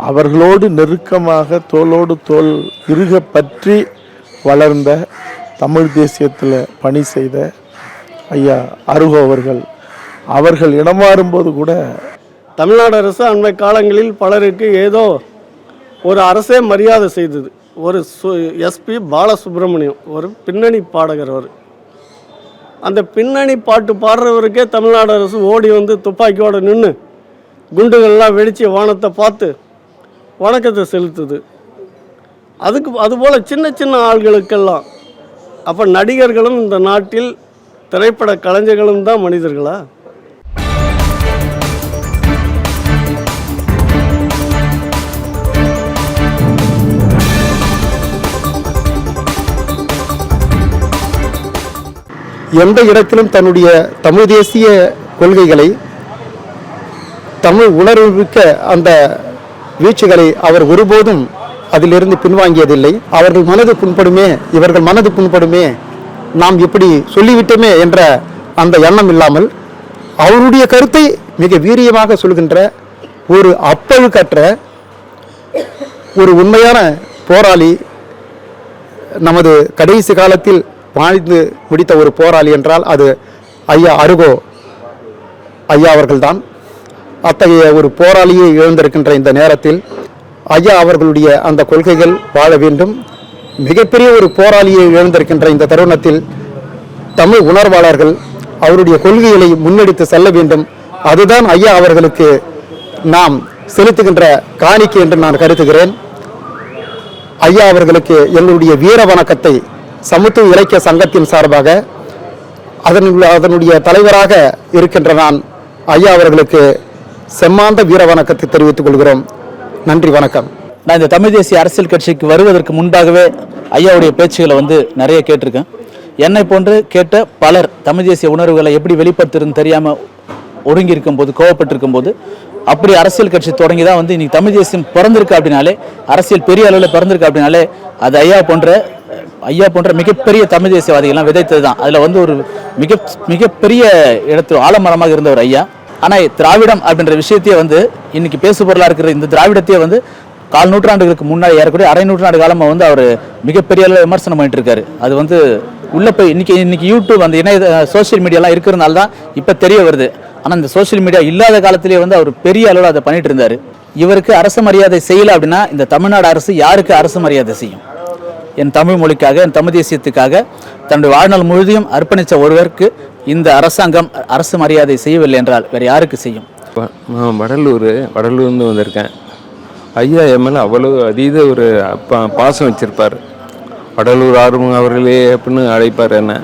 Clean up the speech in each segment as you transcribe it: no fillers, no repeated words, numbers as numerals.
அவர்களோடு நெருக்கமாக தோளோடு தோள் இறுக பற்றி வளர்ந்த தமிழ் தேசியத்தில் பணி செய்த ஐயா அருகோ அவர்கள் இடமாறும்போது கூட தமிழ்நாடு அரசு அண்மை காலங்களில் பலருக்கு ஏதோ ஒரு அரசே மரியாதை செய்தது. ஒரு எஸ்பி பாலசுப்ரமணியம் ஒரு பின்னணி பாடகர். அந்த பின்னணி பாட்டு பாடுறவருக்கே தமிழ்நாடு அரசு ஓடி வந்து துப்பாக்கியோடு நின்று குண்டுகள்லாம் வெடித்து வானத்தை பார்த்து வணக்கத்தை செலுத்துது. அதுபோல் சின்ன சின்ன ஆள்களுக்கெல்லாம் அப்போ நடிகர்களும் இந்த நாட்டில் திரைப்பட கலைஞர்களும் தான் மனிதர்களா? எந்த இடத்திலும் தன்னுடைய தமிழ் தேசிய கொள்கைகளை, தமிழ் உணர்வுமிக்க அந்த வீழ்ச்சிகளை அவர் ஒருபோதும் அதிலிருந்து பின்வாங்கியதில்லை. அவர்கள் மனது புண்படுமே, இவர்கள் மனது புண்படுமே, நாம் இப்படி சொல்லிவிட்டோமே என்ற அந்த எண்ணம் இல்லாமல் அவருடைய கருத்தை மிக வீரியமாக சொல்கின்ற ஒரு அப்பழுக்கற்ற ஒரு உண்மையான போராளி, நமது கடைசி காலத்தில் வாழ்ந்து முடித்த ஒரு போராளி என்றால் அது ஐயா அருகோ ஐயா அவர்கள்தான். அத்தகைய ஒரு போராளியை இழந்திருக்கின்ற இந்த நேரத்தில் ஐயா அவர்களுடைய அந்த கொள்கைகள் வாழ வேண்டும். மிகப்பெரிய ஒரு போராளியை இழந்திருக்கின்ற இந்த தருணத்தில் தமிழ் உணர்வாளர்கள் அவருடைய கொள்கைகளை முன்னெடுத்து செல்ல வேண்டும். அதுதான் ஐயா அவர்களுக்கு நாம் செலுத்துகின்ற காணிக்கை என்று நான் கருதுகிறேன். ஐயா அவர்களுக்கு எங்களுடைய வீர வணக்கத்தை சமத்துவ இலக்கிய சங்கத்தின் சார்பாக அதனுடைய தலைவராக இருக்கின்ற நான் ஐயா அவர்களுக்கு செம்மாந்த வீர வணக்கத்தை தெரிவித்துக் கொள்கிறோம். நன்றி, வணக்கம். நான் இந்த தமிழ் தேசிய அரசியல் கட்சிக்கு வருவதற்கு முன்பாகவே ஐயாவுடைய பேச்சுகளை நிறைய கேட்டிருக்கேன். என்னை போன்று கேட்ட பலர் தமிழ் தேசிய உணர்வுகளை எப்படி வெளிப்படுத்துறதுன்னு தெரியாமல் ஒடுங்கி இருக்கும்போது, கோவப்பட்டிருக்கும் போது, அப்படி அரசியல் கட்சி தொடங்கி தான் இன்னைக்கு தமிழ் தேசியம் பிறந்திருக்கு அப்படின்னாலே, அரசியல் பெரிய அளவில் பிறந்திருக்கு அப்படின்னாலே அது ஐயா போன்ற மிகப்பெரிய தமிழ் தேசியவாதிகள்லாம் விதைத்தது தான். அதில் ஒரு மிகப்பெரிய இடத்து ஆலமரமாக இருந்த ஒரு ஐயா. ஆனால் திராவிடம் அப்படின்ற விஷயத்தையே இன்னைக்கு பேசு பொருளாக இருக்கிற இந்த திராவிடத்தையே 4 நூற்றாண்டுகளுக்கு முன்னாடி ஏறக்கூடிய அரை நூற்றாண்டு காலமாக அவர் மிகப்பெரிய அளவில் விமர்சனம் பண்ணிட்டு இருக்காரு. அது உள்ளே போய் இன்னைக்கு யூடியூப் இணைய சோசியல் மீடியாலாம் இருக்கிறதுனால தான் இப்போ தெரிய வருது. ஆனால் இந்த சோசியல் மீடியா இல்லாத காலத்திலேயே அவர் பெரிய அளவில் அதை பண்ணிட்டு இருந்தார். இவருக்கு அரசு மரியாதை செய்யலை அப்படின்னா இந்த தமிழ்நாடு அரசு யாருக்கு அரசு மரியாதை செய்யும்? என் தமிழ் மொழிக்காக, என் தமிழ் தேசியத்துக்காக தன்னுடைய வாழ்நாள் முழுதையும் அர்ப்பணித்த ஒருவருக்கு இந்த அரசாங்கம் அரசு மரியாதை செய்யவில்லை என்றால் வேறு யாருக்கு செய்யும்? நான் வடலூர்ந்து வந்திருக்கேன். ஐயா என் மேலே அவ்வளோ அதீத ஒரு பாசம் வச்சுருப்பார். வடலூர் ஆர்வம் அவர்களே அப்படின்னு அழைப்பார். என்ன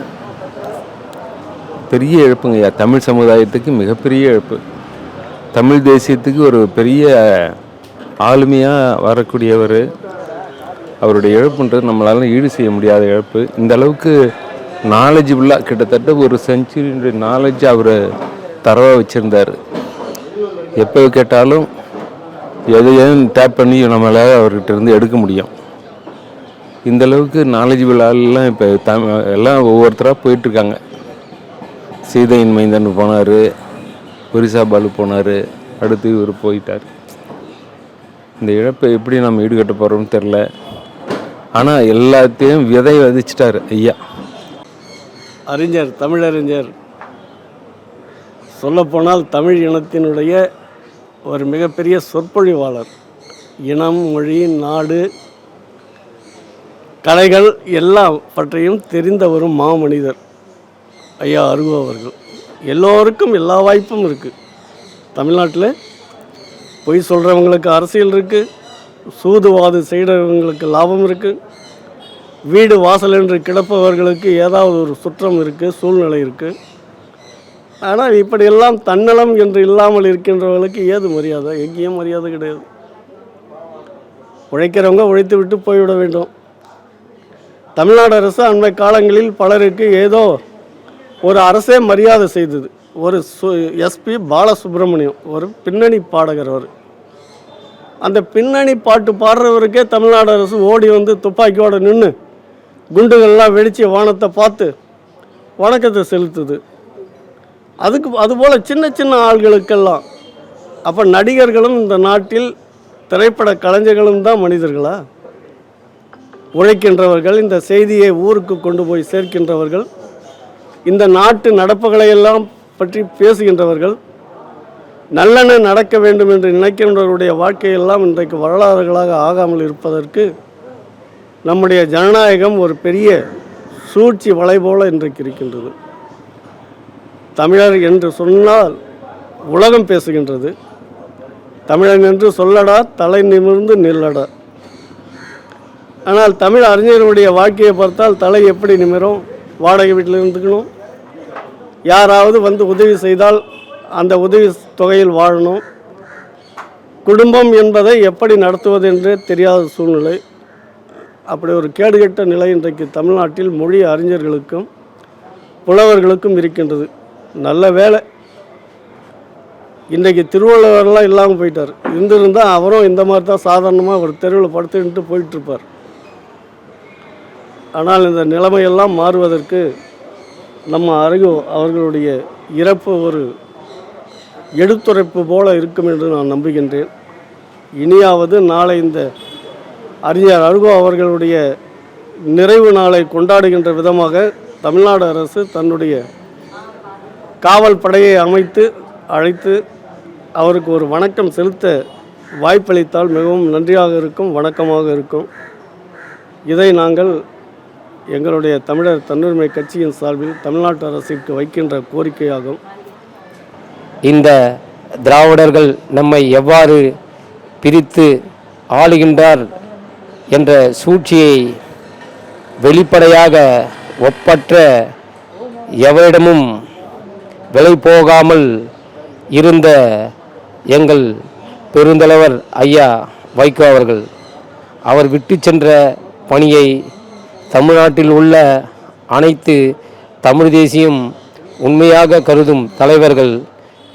பெரிய இழப்புங்க ஐயா, தமிழ் சமுதாயத்துக்கு மிகப்பெரிய இழப்பு. தமிழ் தேசியத்துக்கு ஒரு பெரிய ஆளுமையாக வரக்கூடியவர். அவருடைய இழப்புன்றது நம்மளால ஈடு செய்ய முடியாத இழப்பு. இந்த அளவுக்கு நாலேஜபிளாக கிட்டத்தட்ட ஒரு செஞ்சுரி நாலேஜ் அவர் தரவாக வச்சுருந்தார். எப்போ கேட்டாலும் எதையும் டேப் பண்ணி நம்மளால் அவர்கிட்ட இருந்து எடுக்க முடியும். இந்த அளவுக்கு நாலேஜபிள் ஆள்லாம் இப்போ எல்லாம் ஒவ்வொருத்தராக போயிட்டுருக்காங்க. சீதையின் மைந்தன் போனார், ஒரிசா பாலு போனார், அடுத்து இவர் போயிட்டார். இந்த இழப்பை எப்படி நம்ம ஈடுகட்ட போகிறோம்னு தெரில. ஆனால் எல்லாத்தையும் விதைச்சிட்டார் ஐயா. அறிஞர், தமிழறிஞர், சொல்லப்போனால் தமிழ் இனத்தினுடைய ஒரு மிகப்பெரிய சொற்பொழிவாளர். இனம், மொழி, நாடு, கலைகள் எல்லாம் பற்றியும் தெரிந்த ஒரு மாமனிதர் ஐயா அருகோ அவர்கள். எல்லோருக்கும் எல்லா வாய்ப்பும் இருக்குது. தமிழ்நாட்டில் பொய் சொல்கிறவங்களுக்கு அரசியல் இருக்குது, சூதுவாது செய்கிறவங்களுக்கு லாபம் இருக்குது, வீடு வாசல் என்று கிடப்பவர்களுக்கு ஏதாவது ஒரு சுற்றம் இருக்குது, சூழ்நிலை இருக்குது. ஆனால் இப்படியெல்லாம் தன்னலம் என்று இல்லாமல் இருக்கின்றவர்களுக்கு ஏது மரியாதை? எங்கேயும் மரியாதை கிடையாது. உழைக்கிறவங்க உழைத்து விட்டு போய்விட வேண்டும். தமிழ்நாடு அரசு அண்மை காலங்களில் பலருக்கு ஏதோ ஒரு அரசே மரியாதை செய்தது. ஒரு எஸ்பி பாலசுப்ரமணியம் ஒரு பின்னணி பாடகர். அந்த பின்னணி பாட்டு பாடுறவருக்கே தமிழ்நாடு அரசு ஓடி வந்து துப்பாக்கியோடு நின்று குண்டுகள்லாம் வெடித்து வானத்தை பார்த்து வணக்கத்தை செலுத்துது. அதுபோல் சின்ன சின்ன ஆள்களுக்கெல்லாம் அப்போ நடிகர்களும் இந்த நாட்டில் திரைப்பட கலைஞர்களும் தான் மனிதர்களா? உழைக்கின்றவர்கள், இந்த செய்தியை ஊருக்கு கொண்டு போய் சேர்க்கின்றவர்கள், இந்த நாட்டு நடப்புகளையெல்லாம் பற்றி பேசுகின்றவர்கள், நல்லெண்ண நடக்க வேண்டும் என்று நினைக்கின்றவருடைய வாழ்க்கையெல்லாம் இன்றைக்கு வரலாறுகளாக ஆகாமல் இருப்பதற்கு நம்முடைய ஜனநாயகம் ஒரு பெரிய சூழ்ச்சி வலை போல இன்றைக்கு இருக்கின்றது. தமிழர் என்று சொன்னால் உலகம் பேசுகின்றது. தமிழன் என்று சொல்லடா தலை நிமிர்ந்து நில்லடா. ஆனால் தமிழ் அறிஞர்களுடைய வாழ்க்கையை பார்த்தால் தலை எப்படி நிமிரும்? வாடகை வீட்டில் இருந்துக்கணும், யாராவது வந்து உதவி செய்தால் அந்த உதவி தொகையில் வாழணும், குடும்பம் என்பதை எப்படி நடத்துவது என்றே தெரியாத சூழ்நிலை. அப்படி ஒரு கேடுகெட்ட நிலை இன்றைக்கு தமிழ்நாட்டில் மொழி அறிஞர்களுக்கும் புலவர்களுக்கும் இருக்கின்றது. நல்ல வேலை இன்றைக்கு திருவள்ளுவர்லாம் இல்லாமல் போயிட்டார். இருந்திருந்தால் அவரும் இந்த மாதிரி தான் சாதாரணமாக ஒரு தெருவில் படுத்துக்கிட்டு போயிட்டுருப்பார். ஆனால் இந்த நிலைமையெல்லாம் மாறுவதற்கு நம்ம அருகோ அவர்களுடைய இறப்பு ஒரு எடுத்துரைப்பு போல இருக்கும் என்று நான் நம்புகின்றேன். இனியாவது நாளை இந்த அறிஞர் அருகோ அவர்களுடைய நிறைவு நாளை கொண்டாடுகின்ற விதமாக தமிழ்நாடு அரசு தன்னுடைய காவல் படையை அழைத்து அவருக்கு ஒரு வணக்கம் செலுத்த வாய்ப்பளித்தால் மிகவும் நன்றியாக இருக்கும், வணக்கமாக இருக்கும். இதை நாங்கள் எங்களுடைய தமிழர் தன்னுரிமை கட்சியின் சார்பில் தமிழ்நாட்டு அரசிற்கு வைக்கின்ற கோரிக்கையாகும். இந்த திராவிடர்கள் நம்மை எவ்வாறு பிரித்து ஆளுகின்றார் என்ற சூழ்ச்சியை வெளிப்படையாக ஒப்பற்ற எவரிடமும் விலை போகாமல் இருந்த எங்கள் பெருந்தலைவர் ஐயா வைகோ அவர்கள், அவர் விட்டு சென்ற பணியை தமிழ்நாட்டில் உள்ள அனைத்து தமிழ் தேசியம் உண்மையாக கருதும் தலைவர்கள்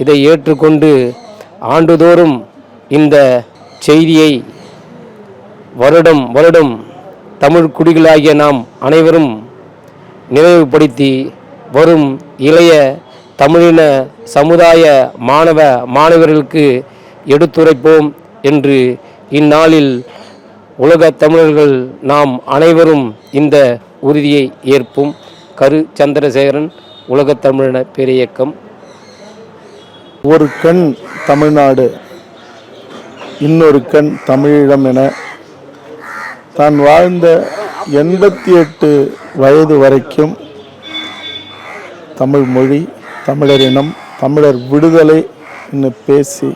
இதை ஏற்றுக்கொண்டு ஆண்டுதோறும் இந்த செய்தியை வருடம் தமிழ் குடிகளாகிய நாம் அனைவரும் நினைவுபடுத்தி வரும் இளைய தமிழின சமுதாய மாணவர்களுக்கு எடுத்துரைப்போம் என்று இந்நாளில் உலக தமிழர்கள் நாம் அனைவரும் இந்த உறுதியை ஏற்போம். கரு சந்திரசேகரன், உலகத் தமிழின பேரியக்கம். ஒரு கண் தமிழ்நாடு, இன்னொரு கண் தமிழீழம் என தான் வாழ்ந்த 88 வயது வரைக்கும் தமிழ் மொழி, தமிழர் இனம், தமிழர் விடுதலை பேசி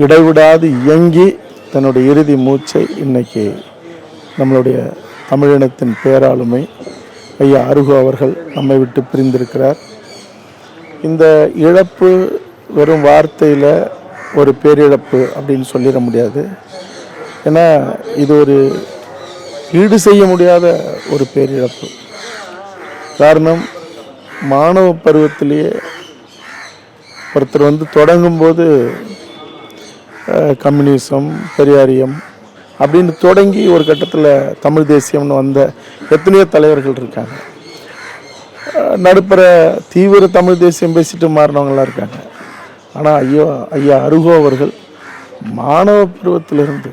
இடைவிடாது இயங்கி தன்னுடைய இறுதி மூச்சை இன்னைக்கு நம்மளுடைய தமிழினத்தின் பேராளுமை ஐயா அருகோ அவர்கள் நம்மை விட்டு பிரிந்திருக்கிறார். இந்த இழப்பு வெறும் வார்த்தையில் ஒரு பேரிழப்பு அப்படின்னு சொல்லிட முடியாது. ஏன்னா இது ஒரு ஈடு செய்ய முடியாத ஒரு பேரிழப்பு. காரணம், மாணவ பருவத்திலேயே ஒருத்தர் தொடங்கும்போது கம்யூனிசம், பெரியாரியம் அப்படின்னு தொடங்கி ஒரு கட்டத்தில் தமிழ் தேசியம்னு வந்த எத்தனையோ தலைவர்கள் இருக்காங்க. நடுப்புற தீவிர தமிழ் தேசியம் பேசிட்டு மாறினவங்களாம் இருக்காங்க. ஆனால் ஐயா அருகோ அவர்கள் மாணவ பருவத்திலிருந்து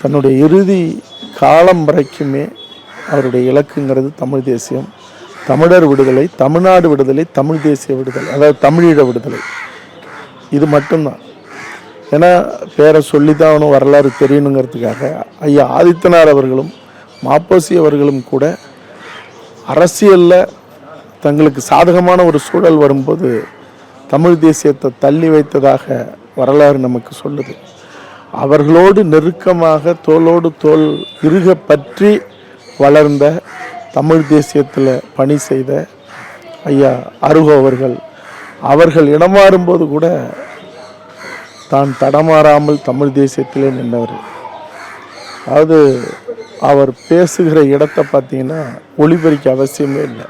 தன்னுடைய இறுதி காலம் வரைக்குமே அவருடைய இலக்குங்கிறது தமிழ் தேசியம், தமிழர் விடுதலை, தமிழ்நாடு விடுதலை, தமிழ் தேசிய விடுதலை, அதாவது தமிழீழ விடுதலை. இது மட்டும்தான். ஏன்னா பேரை சொல்லித்தான் அவனும் வரலாறு தெரியணுங்கிறதுக்காக ஐயா ஆதித்தனார் அவர்களும் மாப்போசி அவர்களும் கூட அரசியலில் தங்களுக்கு சாதகமான ஒரு சூழல் வரும்போது தமிழ் தேசியத்தை தள்ளி வைத்ததாக வரலாறு நமக்கு சொல்லுது. அவர்களோடு நெருக்கமாக தோளோடு தோள் இறுக பற்றி வளர்ந்த தமிழ் தேசியத்தில் பணி செய்த ஐயா அருகோ அவர்கள் இடமாறும்போது கூட தான் தடமாறாமல் தமிழ் தேசியத்திலே நின்றவர். அதாவது அவர் பேசுகிற இடத்தை பார்த்தீங்கன்னா ஒளிபரிக்க அவசியமே இல்லை.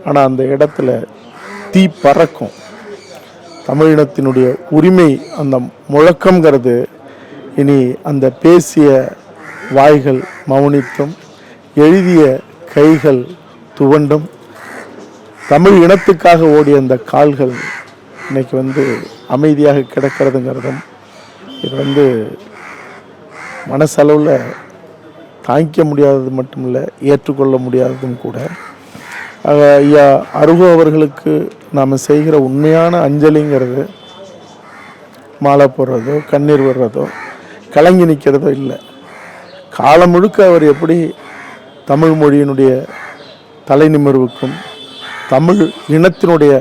ஆனால் அந்த இடத்துல தீ பறக்கும். தமிழினத்தினுடைய உரிமை அந்த முழக்கங்கிறது இனி அந்த பேசிய வாய்கள் மௌனித்தும் எழுதிய கைகள் துவண்டும் தமிழ் இனத்துக்காக ஓடிய அந்த கால்கள் இன்னைக்கு வந்து அமைதியாக கிடக்கிறதுங்கிறதும் இது மனசளவில் தாங்கிக்க முடியாதது மட்டும் இல்லை, ஏற்றுக்கொள்ள முடியாததும் கூட. ஐயா அருகோ அவர்களுக்கு நாம் செய்கிற உண்மையான அஞ்சலிங்கிறது மாலை போடுறதோ கண்ணீர் வர்றதோ கலங்கி நிற்கிறதோ இல்லை. காலம் முழுக்க அவர் எப்படி தமிழ் மொழியினுடைய தலை நிமிர்வுக்கும் தமிழ் இனத்தினுடைய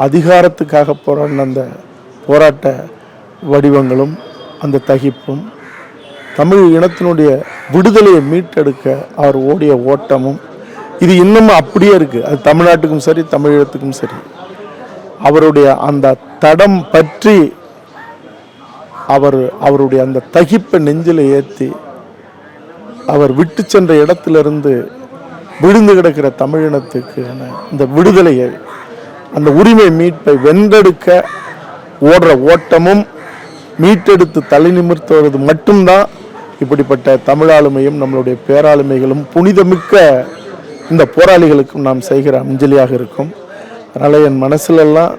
அதிகாரத்துக்காக போராடின அந்த போராட்ட வடிவங்களும் அந்த தகிப்பும் தமிழ் இனத்தினுடைய விடுதலையை மீட்டெடுக்க அவர் ஓடிய ஓட்டமும் இது இன்னமும் அப்படியே இருக்குது. அது தமிழ்நாட்டுக்கும் சரி தமிழகத்துக்கும் சரி. அவருடைய அந்த தடம் பற்றி அவருடைய அந்த தகிப்பை நெஞ்சில் ஏற்றி அவர் விட்டு சென்ற இடத்திலிருந்து விழுந்து கிடக்கிற தமிழினத்துக்கு இந்த விடுதலையை, அந்த உரிமை மீட்பை வென்றெடுக்க ஓடுற ஓட்டமும் மீட்டெடுத்து தலை நிமிர்த்துவது மட்டும்தான் இப்படிப்பட்ட தமிழாளுமையும் நம்மளுடைய பேராளுமைகளும் புனிதமிக்க இந்த போராளிகளுக்கும் நாம் செய்கிற அஞ்சலியாக இருக்கும். அதனால் என் மனசுலெல்லாம்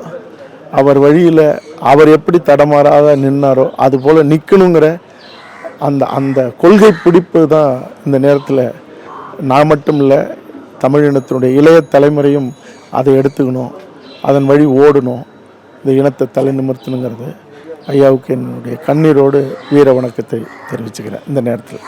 அவர் வழியில் அவர் எப்படி தடமாறாத நின்னாரோ அதுபோல் நிற்கணுங்கிற அந்த கொள்கை பிடிப்பு தான் இந்த நேரத்தில் நான் மட்டும் இல்லை, தமிழினத்தினுடைய இளைய தலைமுறையும் அதை எடுத்துக்கணும், அதன் வழி ஓடணும், இந்த இனத்தை தலை நிமிர்த்தணுங்கிறது ஐயாவுக்கு என்னுடைய கண்ணீரோடு வீர வணக்கத்தை தெரிவிச்சுக்கிறேன் இந்த நேரத்தில்.